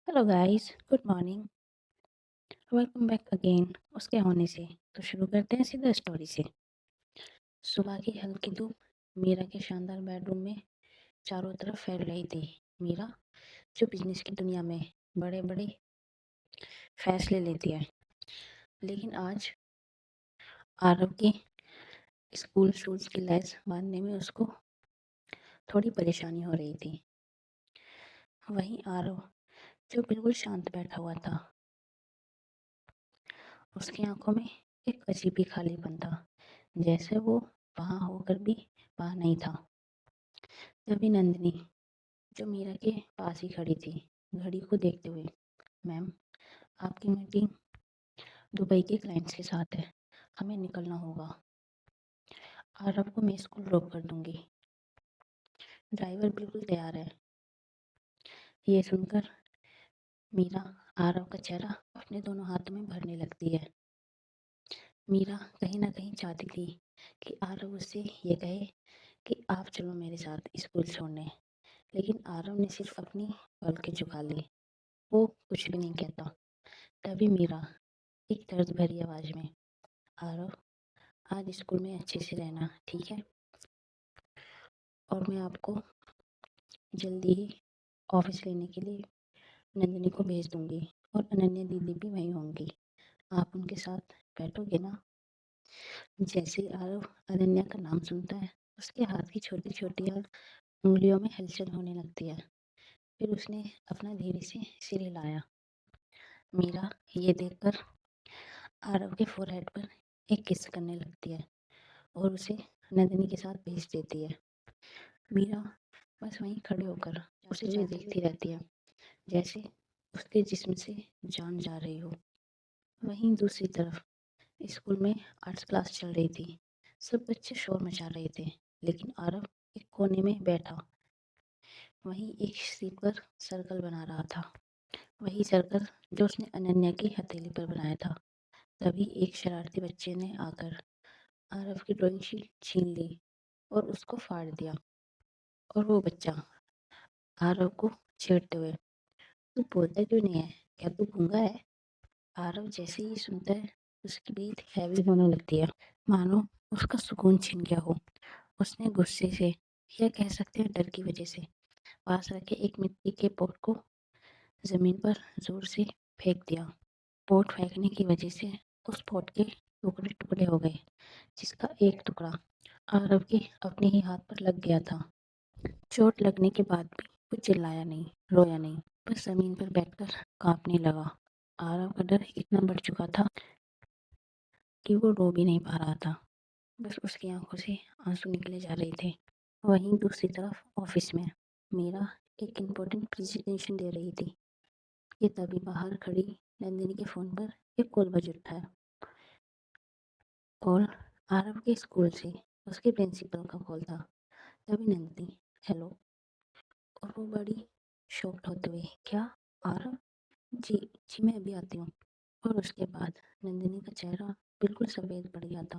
Hello guys, good morning. Welcome back again. उसके होने से तो शुरू करते हैं सीधा स्टोरी से। सुबह की हल्की धूप मीरा के शानदार बेडरूम में चारों तरफ फैल रही थी। मीरा जो बिजनेस की दुनिया में बड़े बड़े फैसले लेती है, लेकिन आज आरव की स्कूल शूज की लेस बांधने में उसको थोड़ी परेशानी हो रही थी। वहीं आरव जो बिल्कुल शांत बैठा हुआ था, उसकी आंखों में एक अजीब ही खालीपन था, जैसे वो वहां होकर भी वहां नहीं था। तभी नंदिनी जो मीरा के पास ही खड़ी थी, घड़ी को देखते हुए, मैम, आपकी मीटिंग दुबई के क्लाइंट्स के साथ है, हमें निकलना होगा। आरव को मैं स्कूल ड्रॉप कर दूंगी। ड्राइवर बिल्कुल तैयार है। ये सुनकर मीरा आरव का चेहरा अपने दोनों हाथों में भरने लगती है। मीरा कहीं ना कहीं चाहती थी कि आरव उससे ये कहे कि आप चलो मेरे साथ स्कूल छोड़ने, लेकिन आरव ने सिर्फ अपनी पलकें झुका ली। वो कुछ भी नहीं कहता। तभी मीरा एक दर्द भरी आवाज में, आरव, आज स्कूल में अच्छे से रहना, ठीक है? और मैं आपको जल्दी ही ऑफिस लेने के लिए नंदिनी को भेज दूंगी और अनन्या दीदी भी वहीं होंगी। आप उनके साथ बैठोगे ना? जैसे ही आरव अनन्या का नाम सुनता है, उसके हाथ की छोटी छोटी उंगलियों में हलचल होने लगती है। फिर उसने अपना धीरे से सिर हिलाया। मीरा ये देखकर आरव के फोरहेड पर एक किस करने लगती है और उसे नंदिनी के साथ भेज देती है। मीरा बस वहीं खड़े होकर उसे जो देखती रहती है, जैसे उसके जिस्म से जान जा रही हो। वहीं दूसरी तरफ स्कूल में आर्ट्स क्लास चल रही थी। सब बच्चे शोर मचा रहे थे, लेकिन आरव एक कोने में बैठा वहीं एक सीट पर सर्कल बना रहा था। वही सर्कल जो उसने अनन्या की हथेली पर बनाया था। तभी एक शरारती बच्चे ने आकर आरव की ड्राइंग शीट छीन ली और उसको फाड़ दिया। और वो बच्चा आरव को छेड़ते हुए, तू बोलता क्यों नहीं है? क्या तू गूंगा है? आरव जैसे ही सुनता है, उसकी ब्रीथ हैवी होने लगती है, मानो उसका सुकून छिन गया हो। उसने गुस्से से, या कह सकते हैं डर की वजह से, पास रखे एक मिट्टी के पॉट को जमीन पर जोर से फेंक दिया। पॉट फेंकने की वजह से उस पॉट के टुकड़े टुकड़े हो गए, जिसका एक टुकड़ा आरव के अपने ही हाथ पर लग गया था। चोट लगने के बाद भी वो चिल्लाया नहीं, रोया नहीं, बस जमीन पर बैठकर कांपने लगा। आरव का डर इतना बढ़ चुका था कि वो रो भी नहीं पा रहा था। बस उसकी आंखों से आंसू निकले जा रहे थे। वहीं दूसरी तरफ ऑफिस में मीरा एक इम्पोर्टेंट प्रेजेंटेशन दे रही थी कि तभी बाहर खड़ी नंदिनी के फोन पर एक कॉल बज उठा है। कॉल आरव के स्कूल से उसके प्रिंसिपल का कॉल था। तभी नंदिनी, हेलो। और वो बड़ी शॉक्ड होते हुए, क्या आरव? जी जी, मैं अभी आती हूँ। और उसके बाद नंदिनी का चेहरा बिल्कुल सफ़ेद पड़ गया था।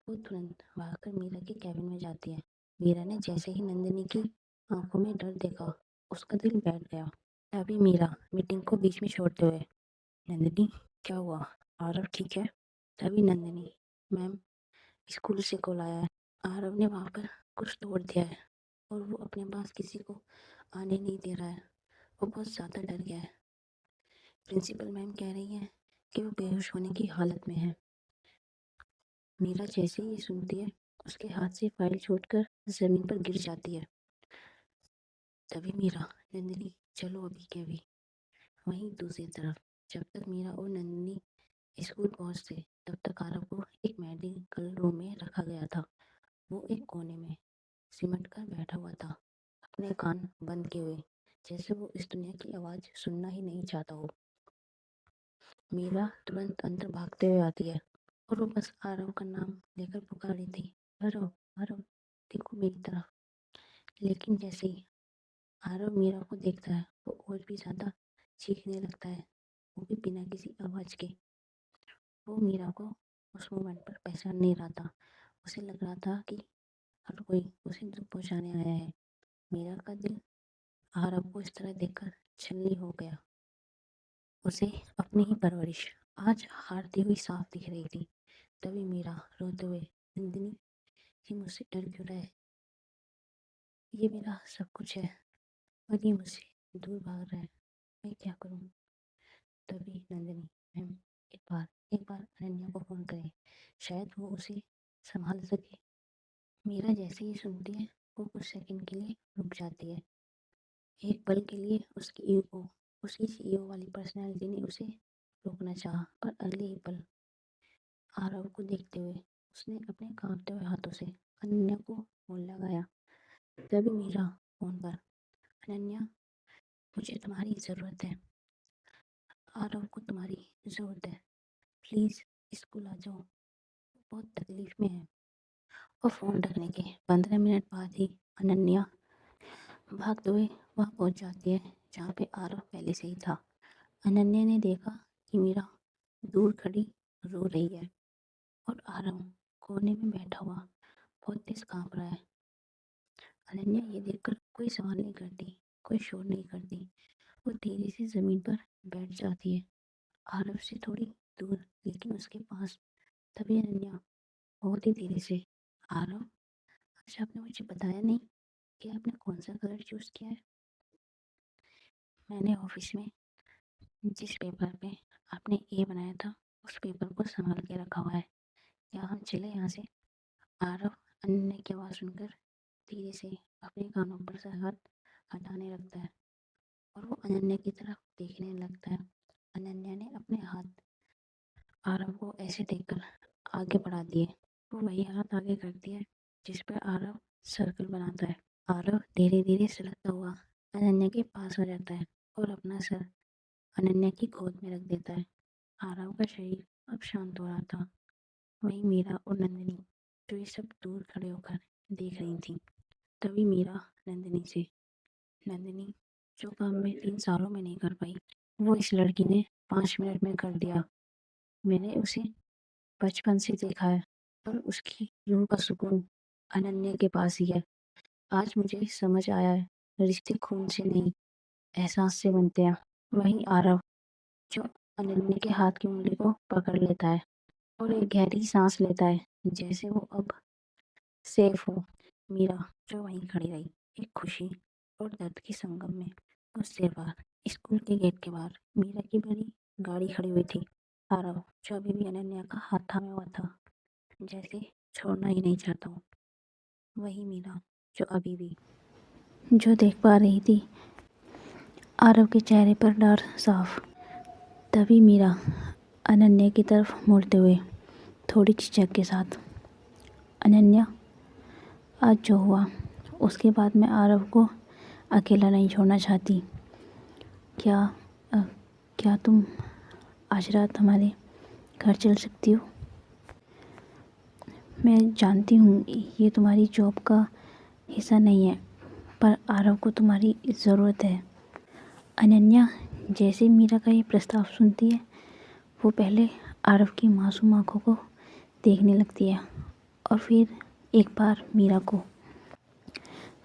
वो तुरंत भागकर मीरा के कैबिन में जाती है। मीरा ने जैसे ही नंदिनी की आंखों में डर देखा, उसका दिल बैठ गया। तभी मीरा मीटिंग को बीच में छोड़ते हुए, नंदिनी, क्या हुआ? आरव ठीक है? तभी नंदिनी, मैम, स्कूल से कॉल आया है। आरव ने वहाँ पर कुछ तोड़ दिया है और वो अपने पास किसी को आने नहीं दे रहा है। वो बहुत ज़्यादा डर गया है। प्रिंसिपल मैम कह रही हैं कि वो बेहोश होने की हालत में है। मीरा जैसे ही ये सुनती है, उसके हाथ से फाइल छूटकर जमीन पर गिर जाती है। तभी मीरा, नंदिनी, चलो अभी के अभी। वहीं दूसरी तरफ जब तक मीरा और नंदिनी स्कूल पहुंचते, तब तक आरव को एक मेडिकल रूम में रखा गया था। वो एक कोने में सिमट कर बैठा हुआ था, अपने कान बंद किए हुए, जैसे वो इस दुनिया की आवाज़ सुनना ही नहीं चाहता हो। मीरा तुरंत अंदर भागते हुए आती है और वो बस आरव का नाम लेकर पुकार रही थी, आरव, आरव, देखो मेरी तरफ। लेकिन जैसे ही आरव मीरा को देखता है, वो और भी ज़्यादा चीखने लगता है, वो भी बिना किसी आवाज़ के। वो मीरा को उस मोमेंट पर पहचान नहीं रहा था। उसे लग रहा था कि हर कोई उसे दुख पहुंचाने आया है। मीरा का दिल आरव को इस तरह देखकर छलनी हो गया। उसे अपनी ही परवरिश आज हारती हुई साफ दिख रही थी। तभी मीरा रोते हुए, नंदिनी, ये मुझसे डर क्यों रहा है? ये मेरा सब कुछ है और ये मुझसे दूर भाग रहा है। मैं क्या करूं? तभी नंदिनी, मैम, एक बार अनन्या को फोन करें, शायद वो उसे संभाल सके। मीरा जैसे ही सुनती है, वो कुछ सेकंड के लिए रुक जाती है। एक पल के लिए उसकी ईगो, उसकी सीईओ वाली पर्सनालिटी ने उसे रोकना चाहा, पर अगले ही पल आरव को देखते हुए उसने अपने कांपते हुए हाथों से अनन्या को फोन लगाया। तभी मीरा फोन पर, अनन्या, मुझे तुम्हारी ज़रूरत है। आरव को तुम्हारी ज़रूरत है। प्लीज़ स्कूल आ जाओ, बहुत तकलीफ में है। और फ़ोन रखने के 15 मिनट बाद ही अनन्या भागते हुए वहाँ पहुँच जाती है जहाँ पे आरव पहले से ही था। अनन्या ने देखा कि मीरा दूर खड़ी रो रही है और आरव कोने में बैठा हुआ बहुत तेज कांप रहा है। अनन्या ये देखकर कोई सवाल नहीं करती, कोई शोर नहीं करती। वो धीरे से ज़मीन पर बैठ जाती है, आरव से थोड़ी दूर लेकिन उसके पास। तभी अनन्या बहुत ही धीरे से, आरव, आज आपने मुझे बताया नहीं कि आपने कौन सा कलर चूज़ किया है। मैंने ऑफिस में जिस पेपर पे आपने ए बनाया था उस पेपर को संभाल के रखा हुआ है। क्या हम चले यहाँ से? आरव अनन्या की आवाज़ सुनकर धीरे से अपने कानों पर से हाथ हटाने लगता है और वो अनन्या की तरफ देखने लगता है। अनन्या ने अपने हाथ आरव को ऐसे देखकर आगे बढ़ा दिए। वो वही हाथ आगे करती है जिस पर आरव सर्कल बनाता है। आरव धीरे धीरे सरकता हुआ अनन्या के पास आ जाता है और अपना सर अनन्या की गोद में रख देता है। आरव का शरीर अब शांत हो रहा था। वहीं मीरा और नंदिनी, जो ये सब दूर खड़े होकर देख रही थी। तभी मीरा नंदिनी से, नंदिनी, जो काम मैं 3 सालों में नहीं कर पाई, वो इस लड़की ने 5 मिनट में कर दिया। मैंने उसे बचपन से देखा है और उसकी रूह का सुकून अनन्या के पास ही है। आज मुझे समझ आया है, रिश्ते खून से नहीं, एहसास से बनते हैं। वहीं आरव, जो अनन्या के हाथ की उंगली को पकड़ लेता है और एक गहरी सांस लेता है, जैसे वो अब सेफ हो। मीरा, जो वहीं खड़ी रही, एक खुशी और दर्द के संगम में। कुछ देर बाद स्कूल के गेट के बाहर मीरा की बड़ी गाड़ी खड़ी हुई थी। आरव, जो अभी भी अनन्या का हाथ थामे हुआ था, जैसे छोड़ना ही नहीं चाहता हूँ। वही मीरा, जो अभी भी, जो देख पा रही थी आरव के चेहरे पर डर साफ। तभी मीरा अनन्या की तरफ मुड़ते हुए थोड़ी झिझक के साथ, अनन्या, आज जो हुआ उसके बाद मैं आरव को अकेला नहीं छोड़ना चाहती। क्या अ, क्या तुम आज रात हमारे घर चल सकती हो? मैं जानती हूँ ये तुम्हारी जॉब का हिस्सा नहीं है, पर आरव को तुम्हारी ज़रूरत है। अनन्या जैसे मीरा का ये प्रस्ताव सुनती है, वो पहले आरव की मासूम आँखों को देखने लगती है और फिर एक बार मीरा को।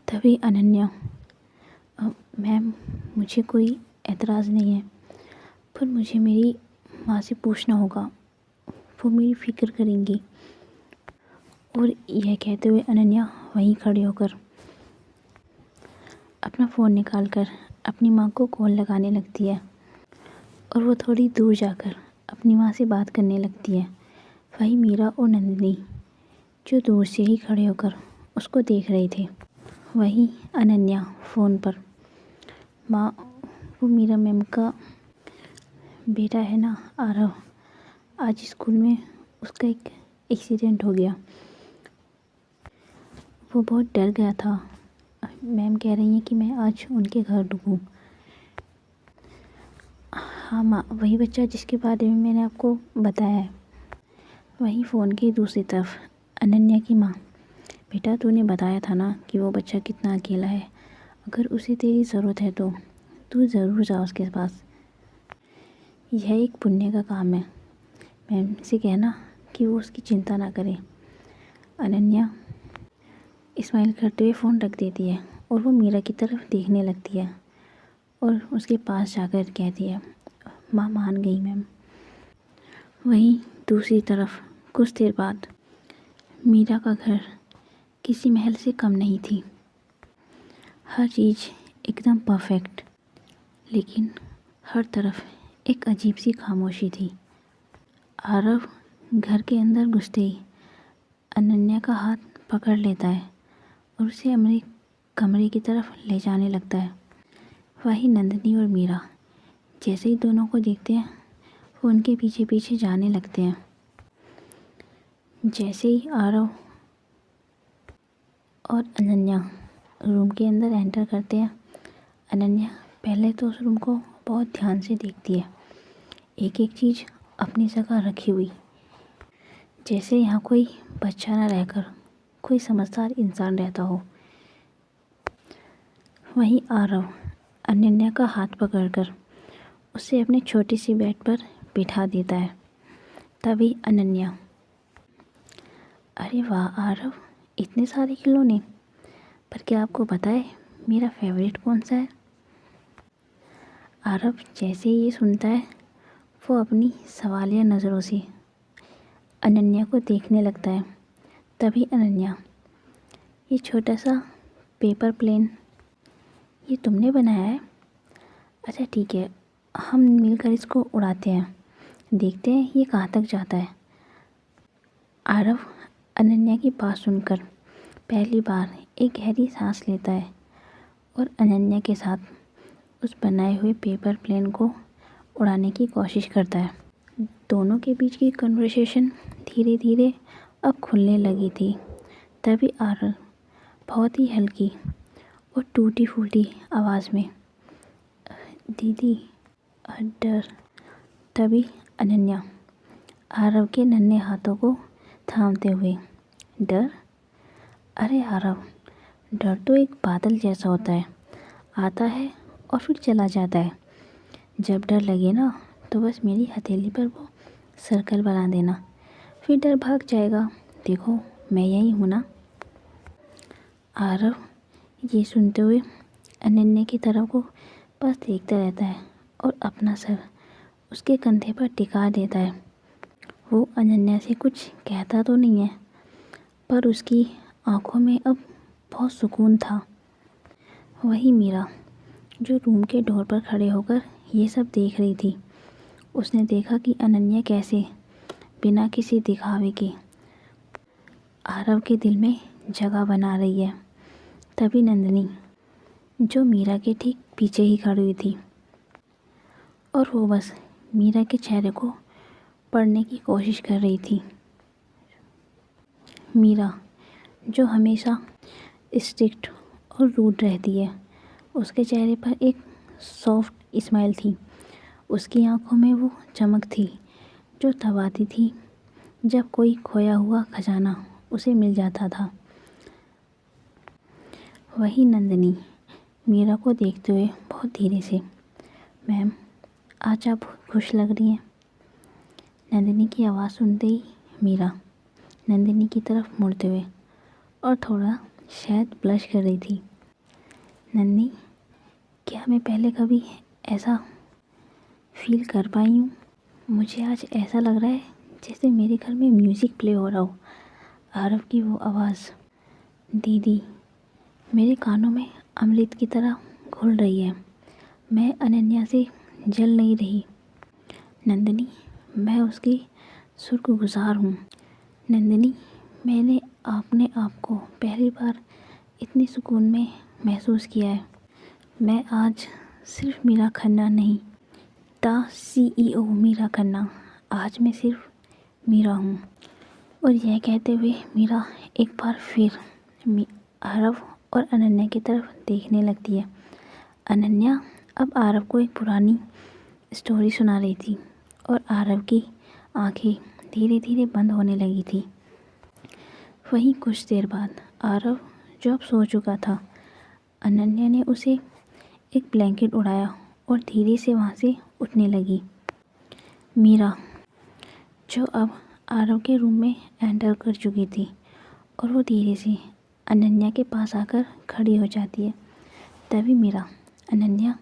तभी अनन्या, मैम, मुझे कोई एतराज़ नहीं है, पर मुझे मेरी माँ से पूछना होगा, वो मेरी फ़िक्र करेंगी। और यह कहते हुए अनन्या वहीं खड़ी होकर अपना फ़ोन निकालकर अपनी माँ को कॉल लगाने लगती है और वो थोड़ी दूर जाकर अपनी माँ से बात करने लगती है। वहीं मीरा और नंदिनी, जो दूर से ही खड़े होकर उसको देख रहे थे। वहीं अनन्या फ़ोन पर, माँ, वो मीरा मैम का बेटा है ना आरव, आज स्कूल में उसका एक एक्सीडेंट हो गया, वो बहुत डर गया था। मैम कह रही हैं कि मैं आज उनके घर रुकूं। हाँ माँ, वही बच्चा जिसके बारे में मैंने आपको बताया है। वहीं फ़ोन की दूसरी तरफ अनन्या की माँ, बेटा, तूने बताया था ना कि वो बच्चा कितना अकेला है, अगर उसे तेरी ज़रूरत है तो तू ज़रूर जा उसके पास। यह एक पुण्य का काम है। मैम से कहना कि वो उसकी चिंता ना करे। अनन्या स्माइल करते हुए फ़ोन रख देती है और वो मीरा की तरफ देखने लगती है और उसके पास जाकर कहती है, माँ मान गई मैम। वहीं दूसरी तरफ कुछ देर बाद मीरा का घर किसी महल से कम नहीं थी। हर चीज़ एकदम परफेक्ट, लेकिन हर तरफ एक अजीब सी खामोशी थी। आरव घर के अंदर घुसते ही अनन्या का हाथ पकड़ लेता है और उसे अपने कमरे की तरफ ले जाने लगता है। वहीं नंदिनी और मीरा जैसे ही दोनों को देखते हैं वो उनके पीछे पीछे जाने लगते हैं। जैसे ही आरव और अनन्या रूम के अंदर एंटर करते हैं, अनन्या पहले तो उस रूम को बहुत ध्यान से देखती है, एक एक चीज़ अपनी जगह रखी हुई, जैसे यहाँ कोई बच्चा ना रहकर कोई समझदार इंसान रहता हो। वहीं आरव अनन्या का हाथ पकड़कर उसे अपने छोटी सी बेड पर बिठा देता है। तभी अनन्या, अरे वाह आरव, इतने सारे खिलौने, पर क्या आपको पता है मेरा फेवरेट कौन सा है? आरव जैसे ही ये सुनता है वो अपनी सवालिया नज़रों से अनन्या को देखने लगता है। तभी अनन्या, ये छोटा सा पेपर प्लेन ये तुमने बनाया है? अच्छा ठीक है, हम मिलकर इसको उड़ाते हैं, देखते हैं ये कहाँ तक जाता है। आरव अनन्या की बात सुनकर पहली बार एक गहरी सांस लेता है और अनन्या के साथ उस बनाए हुए पेपर प्लेन को उड़ाने की कोशिश करता है। दोनों के बीच की कन्वर्सेशन धीरे धीरे अब खुलने लगी थी। तभी आरव बहुत ही हल्की और टूटी फूटी आवाज़ में, दीदी डर। तभी अनन्या आरव के नन्हे हाथों को थामते हुए, डर? अरे आरव, डर तो एक बादल जैसा होता है, आता है और फिर चला जाता है। जब डर लगे ना तो बस मेरी हथेली पर वो सर्कल बना देना, फिर डर भाग जाएगा। देखो मैं यही हूँ ना। आरव ये सुनते हुए अनन्या की तरफ को बस देखता रहता है और अपना सर उसके कंधे पर टिका देता है। वो अनन्या से कुछ कहता तो नहीं है, पर उसकी आंखों में अब बहुत सुकून था। वही मीरा जो रूम के डोर पर खड़े होकर ये सब देख रही थी, उसने देखा कि अनन्या कैसे बिना किसी दिखावे के आरव के दिल में जगह बना रही है। तभी नंदिनी जो मीरा के ठीक पीछे ही खड़ी हुई थी और वो बस मीरा के चेहरे को पढ़ने की कोशिश कर रही थी। मीरा जो हमेशा स्ट्रिक्ट और रूड रहती है, उसके चेहरे पर एक सॉफ्ट स्माइल थी। उसकी आंखों में वो चमक थी जो तब आती थी जब कोई खोया हुआ खजाना उसे मिल जाता था। वही नंदिनी मीरा को देखते हुए बहुत धीरे से, मैम आज आप बहुत खुश लग रही हैं। नंदिनी की आवाज़ सुनते ही मीरा नंदिनी की तरफ मुड़ते हुए और थोड़ा शायद ब्लश कर रही थी। नंदिनी, क्या मैं पहले कभी ऐसा फील कर पाई हूँ? मुझे आज ऐसा लग रहा है जैसे मेरे घर में म्यूज़िक प्ले हो रहा हो। आरव की वो आवाज़, दीदी मेरे कानों में अमृत की तरह घुल रही है। मैं अनन्या से जल नहीं रही। नंदिनी मैं उसकी शुक्रगुज़ार हूँ। नंदिनी मैंने अपने आप को पहली बार इतने सुकून में महसूस किया है। मैं आज सिर्फ मीरा खन्ना नहीं, द CEO मीरा खन्ना, आज मैं सिर्फ मीरा हूँ। और यह कहते हुए मीरा एक बार फिर आरव और अनन्या की तरफ देखने लगती है। अनन्या अब आरव को एक पुरानी स्टोरी सुना रही थी और आरव की आंखें धीरे धीरे बंद होने लगी थी। वहीं कुछ देर बाद आरव जो अब सो चुका था, अनन्या ने उसे एक ब्लैंकेट उड़ाया और धीरे से वहाँ से उठने लगी। मीरा जो अब आरव के रूम में एंटर कर चुकी थी और वो धीरे से अनन्या के पास आकर खड़ी हो जाती है। तभी मीरा, अनन्या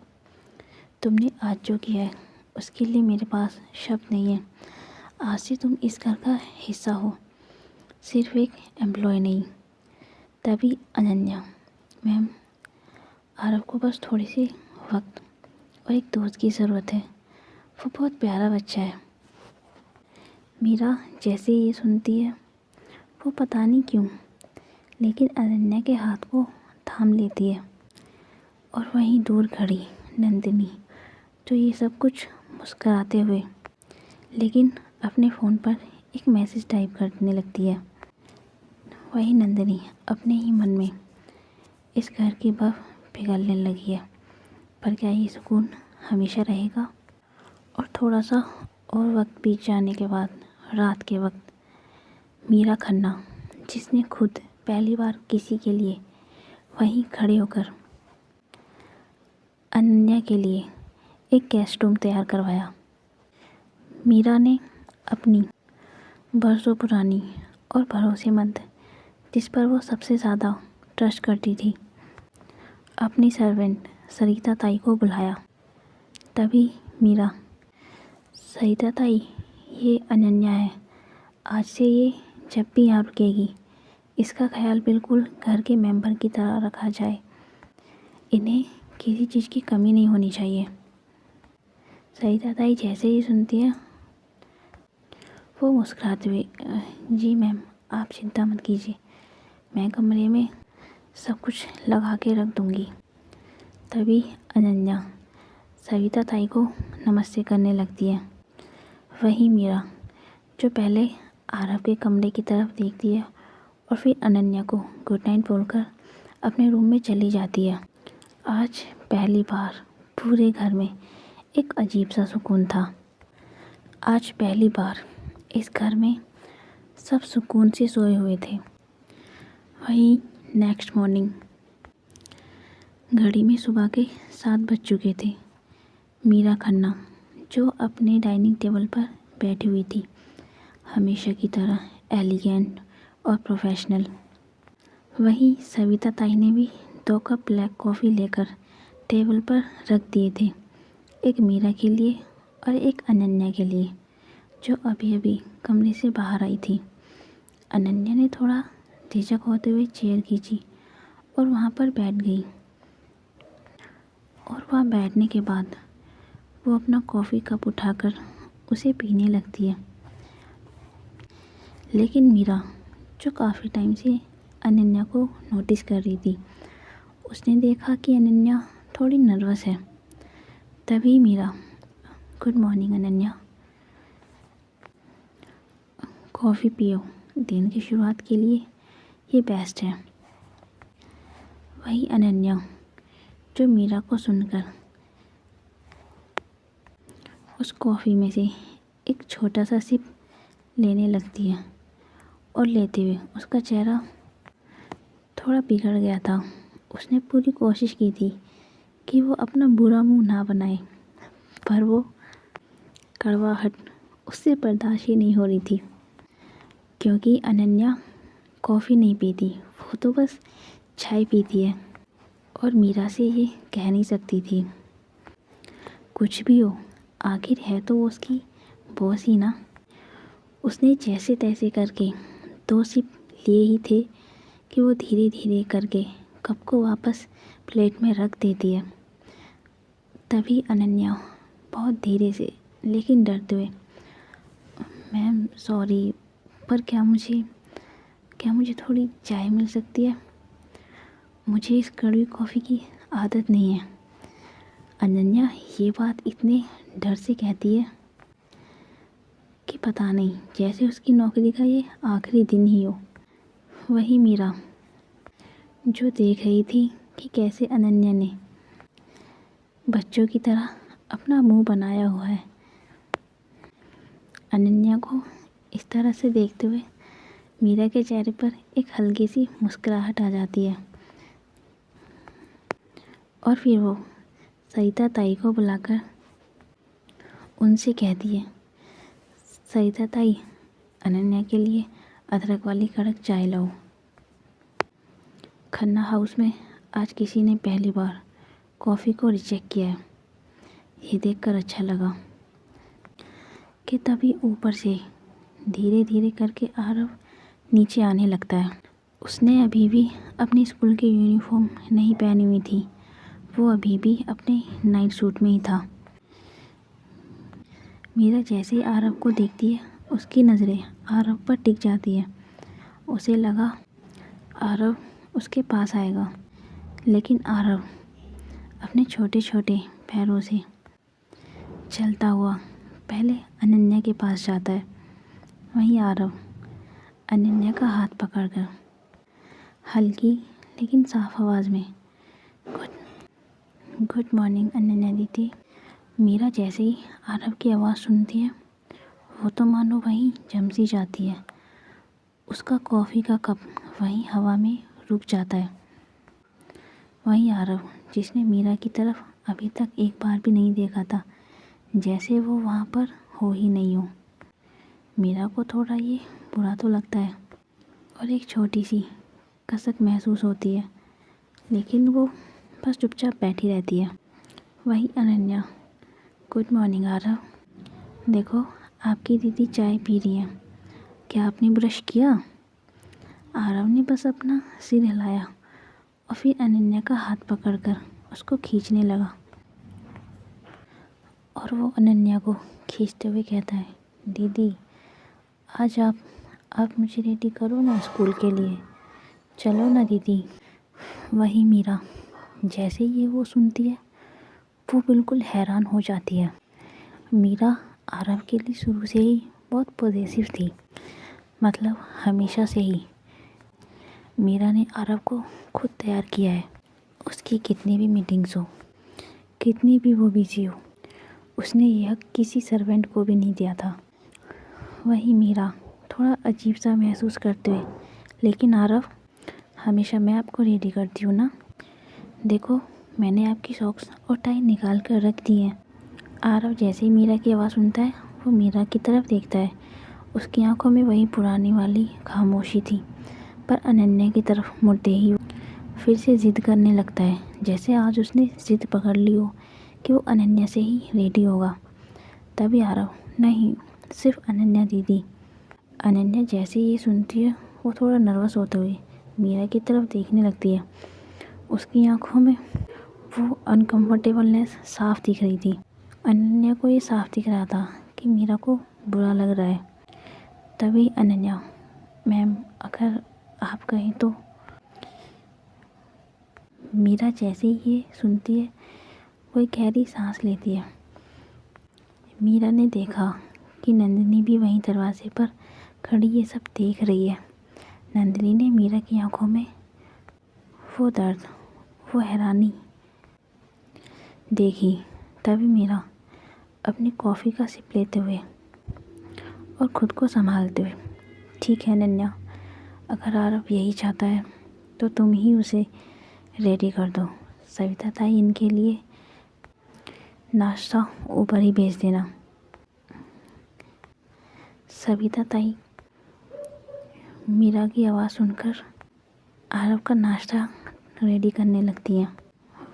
तुमने आज जो किया है उसके लिए मेरे पास शब्द नहीं है। आज से तुम इस घर का हिस्सा हो, सिर्फ एक एम्प्लॉय नहीं। तभी अनन्या, मैम आरव को बस थोड़ी सी वक्त और एक दोस्त की ज़रूरत है, वो बहुत प्यारा बच्चा है। मीरा जैसे ये सुनती है, वो पता नहीं क्यों लेकिन अनन्या के हाथ को थाम लेती है। और वहीं दूर खड़ी नंदिनी, जो ये सब कुछ मुस्कुराते हुए लेकिन अपने फ़ोन पर एक मैसेज टाइप करने लगती है। वही नंदिनी अपने ही मन में इस घर की बर्फ पिघलने लगी है, पर क्या ये सुकून हमेशा रहेगा? और थोड़ा सा और वक्त बीत जाने के बाद रात के वक्त मीरा खन्ना, जिसने खुद पहली बार किसी के लिए वहीं खड़े होकर अनन्या के लिए एक गेस्ट रूम तैयार करवाया। मीरा ने अपनी बरसों पुरानी और भरोसेमंद, जिस पर वो सबसे ज़्यादा ट्रस्ट करती थी, अपनी सर्वेंट सरिता ताई को बुलाया। तभी मीरा, सरिता ताई, ये अनन्या है, आज से ये जब भी यहाँ रुकेगी इसका ख्याल बिल्कुल घर के मेंबर की तरह रखा जाए, इन्हें किसी चीज़ की कमी नहीं होनी चाहिए। सरिता ताई जैसे ही सुनती है वो मुस्कुराते हुए, जी मैम, आप चिंता मत कीजिए, मैं कमरे में सब कुछ लगा के रख दूँगी। तभी अनन्या सविता ताई को नमस्ते करने लगती है। वहीं मीरा, जो पहले आरव के कमरे की तरफ देखती है और फिर अनन्या को गुड नाइट बोलकर अपने रूम में चली जाती है। आज पहली बार पूरे घर में एक अजीब सा सुकून था। आज पहली बार इस घर में सब सुकून से सोए हुए थे। वहीं नेक्स्ट मॉर्निंग घड़ी में सुबह के 7 बज चुके थे। मीरा खन्ना, जो अपने डाइनिंग टेबल पर बैठी हुई थी, हमेशा की तरह एलिगेंट और प्रोफेशनल। वहीं सविता ताई ने भी 2 कप ब्लैक कॉफ़ी लेकर टेबल पर रख दिए थे, एक मीरा के लिए और एक अनन्या के लिए, जो अभी अभी कमरे से बाहर आई थी। अनन्या ने थोड़ा झिझक होते हुए चेयर खींची और वहाँ पर बैठ गई। और वहाँ बैठने के बाद वो अपना कॉफ़ी कप उठाकर उसे पीने लगती है। लेकिन मीरा, जो काफ़ी टाइम से अनन्या को नोटिस कर रही थी, उसने देखा कि अनन्या थोड़ी नर्वस है। तभी Meera, good morning Ananya, coffee पियो, दिन की शुरुआत के लिए ये बेस्ट है। वही अनन्या, जो मीरा को सुनकर उस कॉफ़ी में से एक छोटा सा सिप लेने लगती है और लेते हुए उसका चेहरा थोड़ा बिगड़ गया था। उसने पूरी कोशिश की थी कि वो अपना बुरा मुंह ना बनाए, पर वो कड़वाहट उससे बर्दाश्त ही नहीं हो रही थी, क्योंकि अनन्या कॉफ़ी नहीं पीती, वो तो बस चाय पीती है और मीरा से ये कह नहीं सकती थी। कुछ भी हो, आखिर है तो वो उसकी बॉस ही ना। उसने जैसे तैसे करके 2 सिप लिए ही थे कि वो धीरे धीरे करके कप को वापस प्लेट में रख देती है। तभी अनन्या बहुत धीरे से लेकिन डरते हुए, मैम सॉरी, पर क्या मुझे थोड़ी चाय मिल सकती है? मुझे इस कड़वी कॉफ़ी की आदत नहीं है। अनन्या ये बात इतने डर से कहती है कि पता नहीं, जैसे उसकी नौकरी का ये आखिरी दिन ही हो। वही मीरा, जो देख रही थी कि कैसे अनन्या ने बच्चों की तरह अपना मुंह बनाया हुआ है, अनन्या को इस तरह से देखते हुए मीरा के चेहरे पर एक हल्की सी मुस्कुराहट आ जाती है। और फिर वो सरिता ताई को बुलाकर उनसे कहती है, सरिता ताई, अनन्या के लिए अदरक वाली कड़क चाय लाओ। खन्ना हाउस में आज किसी ने पहली बार कॉफ़ी को रिजेक्ट किया है, ये देखकर अच्छा लगा। कि तभी ऊपर से धीरे धीरे करके आरव नीचे आने लगता है। उसने अभी भी अपनी स्कूल की यूनिफॉर्म नहीं पहनी हुई थी, वो अभी भी अपने नाइट सूट में ही था। मीरा जैसे ही आरव को देखती है, उसकी नज़रें आरव पर टिक जाती है। उसे लगा आरव उसके पास आएगा, लेकिन आरव अपने छोटे छोटे पैरों से चलता हुआ पहले अनन्या के पास जाता है। वहीं आरव अनन्या का हाथ पकड़कर हल्की लेकिन साफ आवाज़ में गुड मॉर्निंग अनन्या दीदी। मीरा जैसे ही आरव की आवाज़ सुनती है, वो तो मानो वहीं जम सी जाती है। उसका कॉफ़ी का कप वहीं हवा में रुक जाता है। वहीं आरव, जिसने मीरा की तरफ अभी तक एक बार भी नहीं देखा था, जैसे वो वहाँ पर हो ही नहीं हो। मीरा को थोड़ा ये बुरा तो लगता है और एक छोटी सी कसक महसूस होती है, लेकिन वो बस चुपचाप बैठी रहती है। वहीं अनन्या, गुड मॉर्निंग आरव। देखो, आपकी दीदी चाय पी रही हैं, क्या आपने ब्रश किया? आरव ने बस अपना सिर हिलाया और फिर अनन्या का हाथ पकड़कर उसको खींचने लगा और वो अनन्या को खींचते हुए कहता है, दीदी आज आप मुझे रेडी करो ना स्कूल के लिए, चलो ना दीदी। वही मीरा, जैसे ही वो सुनती है, वो बिल्कुल हैरान हो जाती है। मीरा आरव के लिए शुरू से ही बहुत पॉजिटिव थी, मतलब हमेशा से ही मीरा ने आरव को खुद तैयार किया है। उसकी कितनी भी मीटिंग्स हो, कितनी भी वो बिजी हो, उसने यह किसी सर्वेंट को भी नहीं दिया था। वही मीरा थोड़ा अजीब सा महसूस करते हुए, लेकिन आरव, हमेशा मैं आपको रेडी करती हूँ ना, देखो मैंने आपकी सॉक्स और टाई निकाल कर रख दी है। आरव जैसे ही मीरा की आवाज़ सुनता है, वो मीरा की तरफ देखता है। उसकी आंखों में वही पुरानी वाली खामोशी थी, पर अनन्या की तरफ मुड़ते ही फिर से ज़िद करने लगता है, जैसे आज उसने ज़िद पकड़ ली हो कि वो अनन्या से ही रेडी होगा। तभी आरव, नहीं, सिर्फ अनन्या दीदी। अनन्या जैसे ये सुनती है, वो थोड़ा नर्वस होते हुए मीरा की तरफ देखने लगती है। उसकी आंखों में वो अनकम्फर्टेबलनेस साफ दिख रही थी। अनन्या को ये साफ दिख रहा था कि मीरा को बुरा लग रहा है। तभी अनन्या, मैम अगर आप कहें तो। मीरा जैसे ही ये सुनती है, वो एक गहरी सांस लेती है। मीरा ने देखा कि नंदिनी भी वहीं दरवाजे पर खड़ी ये सब देख रही है। नंदिनी ने मीरा की आंखों में वो दर्द, वो हैरानी देखी। तभी मीरा अपनी कॉफ़ी का सिप लेते हुए और ख़ुद को संभालते हुए, ठीक है अनन्या, अगर आरव यही चाहता है तो तुम ही उसे रेडी कर दो। सविता ताई, इनके लिए नाश्ता ऊपर ही भेज देना। सविता ताई मीरा की आवाज़ सुनकर आरव का नाश्ता रेडी करने लगती हैं।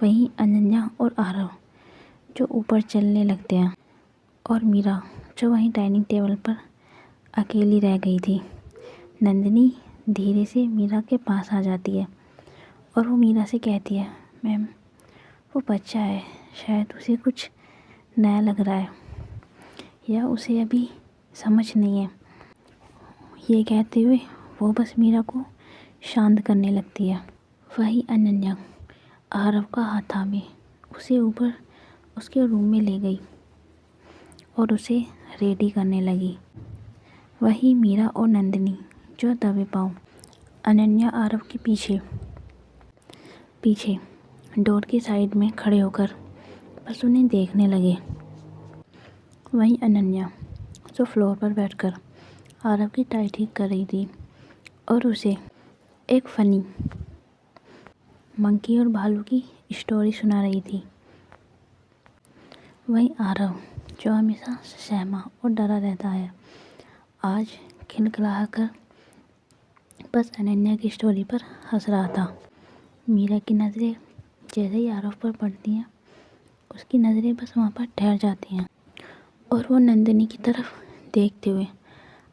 वहीं अनन्या और आरव जो ऊपर चलने लगते हैं और मीरा जो वहीं डाइनिंग टेबल पर अकेली रह गई थी। नंदिनी धीरे से मीरा के पास आ जाती है और वो मीरा से कहती है, मैम वो बच्चा है, शायद उसे कुछ नया लग रहा है या उसे अभी समझ नहीं है। ये कहते हुए वो बस मीरा को शांत करने लगती है। वही अनन्या आरव का हाथ थामे उसे ऊपर उसके रूम में ले गई और उसे रेडी करने लगी। वही मीरा और नंदिनी जो दबे पाँव अनन्या आरव के पीछे डोर की साइड में खड़े होकर बस उन्हें देखने लगे। वहीं अनन्या जो फ्लोर पर बैठकर आरव की टाई ठीक कर रही थी और उसे एक फ़नी मंकी और भालू की स्टोरी सुना रही थी। वहीं आरव जो हमेशा सहमा और डरा रहता है, आज खिलखिला कर बस अनन्या की स्टोरी पर हंस रहा था। मीरा की नज़रें जैसे ही आरव पर पड़ती हैं, उसकी नज़रें बस वहाँ पर ठहर जाती हैं और वो नंदिनी की तरफ देखते हुए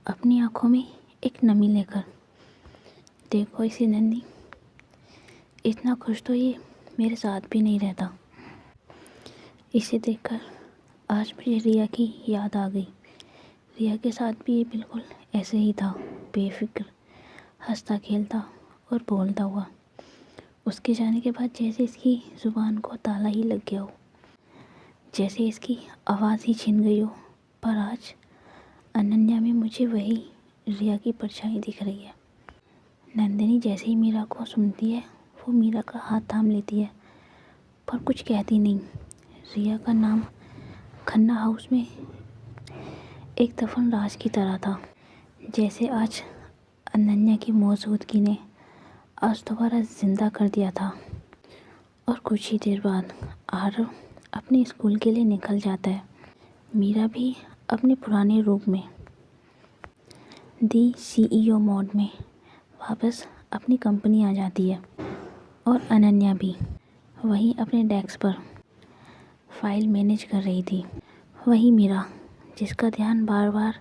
अपनी आंखों में एक नमी लेकर, देखो इसे नंदी, इतना खुश तो ये मेरे साथ भी नहीं रहता। इसे देखकर आज मुझे रिया की याद आ गई। रिया के साथ भी ये बिल्कुल ऐसे ही था, बेफिक्र, हंसता खेलता और बोलता हुआ। उसके जाने के बाद जैसे इसकी ज़ुबान को ताला ही लग गया हो, जैसे इसकी आवाज़ ही छिन गई हो। पर आज अनन्या में मुझे वही रिया की परछाई दिख रही है। नंदिनी जैसे ही मीरा को सुनती है, वो मीरा का हाथ थाम लेती है, पर कुछ कहती नहीं। रिया का नाम खन्ना हाउस में एक दफन राज की तरह था, जैसे आज अनन्या की मौजूदगी ने आज दोबारा ज़िंदा कर दिया था। और कुछ ही देर बाद आरव अपने स्कूल के लिए निकल जाता है। मीरा भी अपने पुराने रूप में, दी CEO मोड में वापस अपनी कंपनी आ जाती है। और अनन्या भी वहीं अपने डेस्क पर फाइल मैनेज कर रही थी। वहीं मीरा, जिसका ध्यान बार बार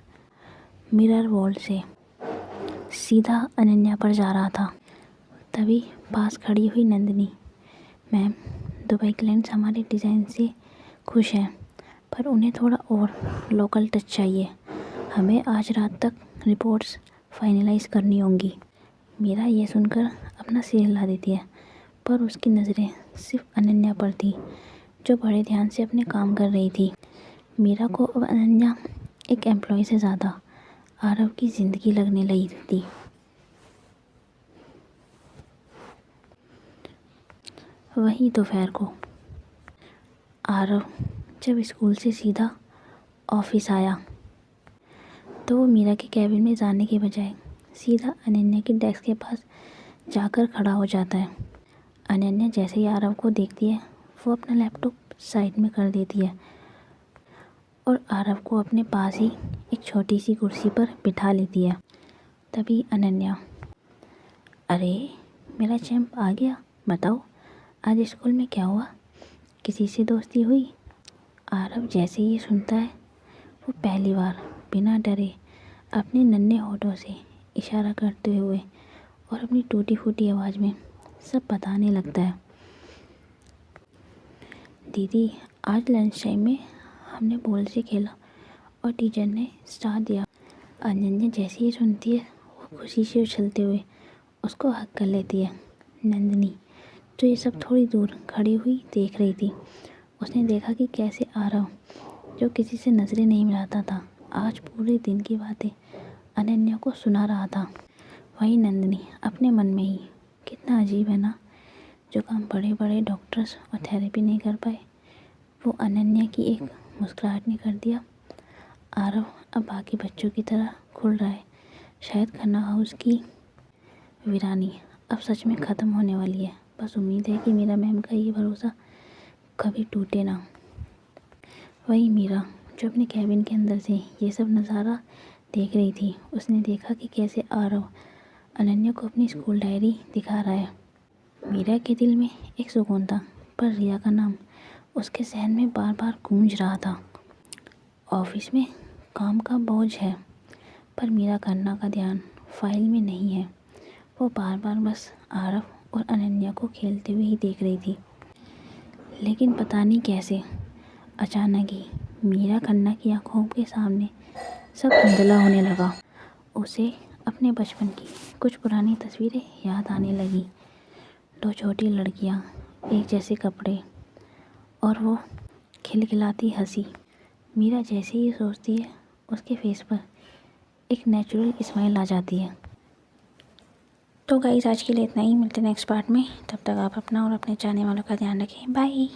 मिरर वॉल से सीधा अनन्या पर जा रहा था। तभी पास खड़ी हुई नंदिनी, मैम, दुबई क्लाइंट्स हमारे डिज़ाइन से खुश हैं, पर उन्हें थोड़ा और लोकल टच चाहिए। हमें आज रात तक रिपोर्ट्स फाइनलाइज करनी होंगी। मीरा ये सुनकर अपना सिर हिला देती है, पर उसकी नज़रें सिर्फ अनन्या पर थी, जो बड़े ध्यान से अपने काम कर रही थी। मीरा को अब अनन्या एक एम्प्लॉय से ज़्यादा आरव की ज़िंदगी लगने लगी थी। वहीं दोपहर को आरव जब स्कूल से सीधा ऑफिस आया, तो वो मीरा के कैबिन में जाने के बजाय सीधा अनन्या के डेस्क के पास जाकर खड़ा हो जाता है। अनन्या जैसे ही आरव को देखती है, वो अपना लैपटॉप साइड में कर देती है और आरव को अपने पास ही एक छोटी सी कुर्सी पर बिठा लेती है। तभी अनन्या, अरे मेरा चैंप आ गया, बताओ आज स्कूल में क्या हुआ, किसी से दोस्ती हुई? आरव जैसे ही ये सुनता है, वो पहली बार बिना डरे अपने नन्हे होठों से इशारा करते हुए और अपनी टूटी फूटी आवाज़ में सब बताने लगता है। दीदी, आज लंच टाइम में हमने बॉल से खेला और टीचर ने स्टार दिया। अनन्या जैसे ही सुनती है, वो खुशी से उछलते हुए उसको हक कर लेती है। नंदिनी, जो ये सब थोड़ी दूर खड़ी हुई देख रही थी, उसने देखा कि कैसे आरव, जो किसी से नज़रें नहीं मिलाता था, आज पूरे दिन की बातें अनन्या को सुना रहा था। वहीं नंदिनी अपने मन में ही, कितना अजीब है ना, जो काम बड़े बड़े डॉक्टर्स और थेरेपी नहीं कर पाए, वो अनन्या की एक मुस्कुराहट ने कर दिया। आरव अब बाकी बच्चों की तरह खुल रहा है। शायद खन्ना हाउस की वीरानी अब सच में ख़त्म होने वाली है। बस उम्मीद है कि मीरा मैम का ये भरोसा कभी टूटे ना। वही मीरा, जो अपने कैबिन के अंदर से ये सब नज़ारा देख रही थी, उसने देखा कि कैसे आरव अनन्या को अपनी स्कूल डायरी दिखा रहा है। मीरा के दिल में एक सुकून था, पर रिया का नाम उसके जहन में बार बार गूंज रहा था। ऑफिस में काम का बोझ है, पर मीरा खन्ना का ध्यान फाइल में नहीं है। वो बार बार बस आरव और अनन्या को खेलते हुए ही देख रही थी। लेकिन पता नहीं कैसे अचानक ही मीरा खन्ना की आंखों के सामने सब धुंधला होने लगा। उसे अपने बचपन की कुछ पुरानी तस्वीरें याद आने लगी। 2 छोटी लड़कियां, एक जैसे कपड़े और वो खिलखिलाती हंसी। मीरा जैसे ही सोचती है, उसके फेस पर एक नेचुरल स्माइल आ जाती है। तो गाइस, आज के लिए इतना ही। मिलते हैं नेक्स्ट पार्ट में। तब तक आप अपना और अपने चाहने वालों का ध्यान रखें। बाय।